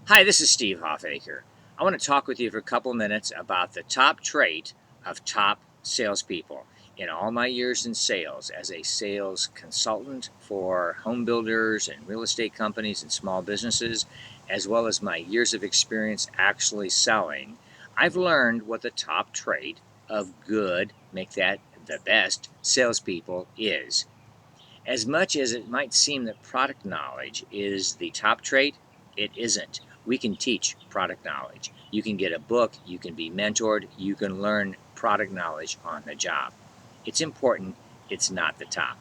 Hi, this is Steve Hoffacker. I want to talk with you for a couple minutes about the top trait of top salespeople. In all my years in sales, as a sales consultant for home builders and real estate companies and small businesses, as well as my years of experience actually selling, I've learned what the top trait of good, make that the best salespeople is. As much as it might seem that product knowledge is the top trait, it isn't. We can teach product knowledge. You can get a book, you can be mentored, you can learn product knowledge on the job. It's important, it's not the top.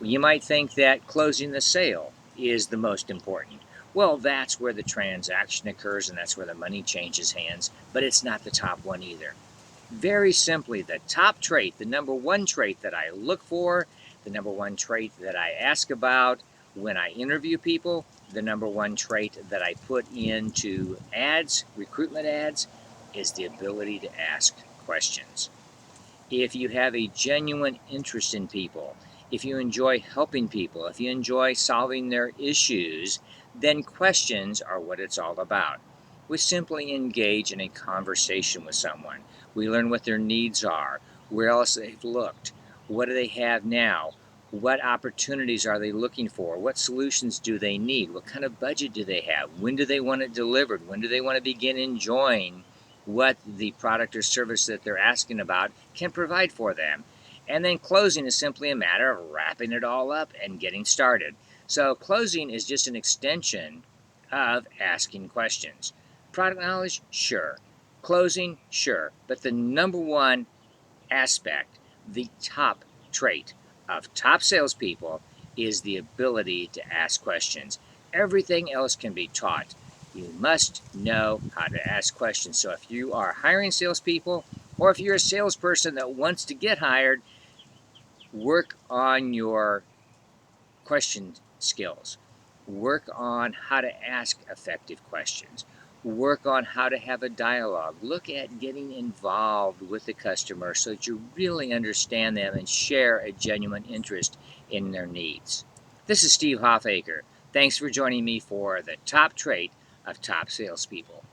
You might think that closing the sale is the most important. Well, that's where the transaction occurs and that's where the money changes hands, but it's not the top one either. Very simply, the top trait, the number one trait that I look for, the number one trait that I ask about when I interview people, the number one trait that I put into ads, recruitment ads, is the ability to ask questions. If you have a genuine interest in people, if you enjoy helping people, if you enjoy solving their issues, then questions are what it's all about. We simply engage in a conversation with someone. We learn what their needs are, where else they've looked, what do they have now, what opportunities are they looking for, what solutions do they need, what kind of budget do they have, when do they want it delivered, when do they want to begin enjoying what the product or service that they're asking about can provide for them. And then closing is simply a matter of wrapping it all up and getting started. So closing is just an extension of asking questions. Product knowledge, sure. Closing, sure. But the number one aspect, the top trait of top salespeople is the ability to ask questions. Everything else can be taught. You must know how to ask questions. So if you are hiring salespeople, or if you're a salesperson that wants to get hired, work on your question skills. Work on how to ask effective questions. Work on how to have a dialogue. Look at getting involved with the customer so that you really understand them and share a genuine interest in their needs. This is Steve Hoffacker. Thanks for joining me for the top trait of top salespeople.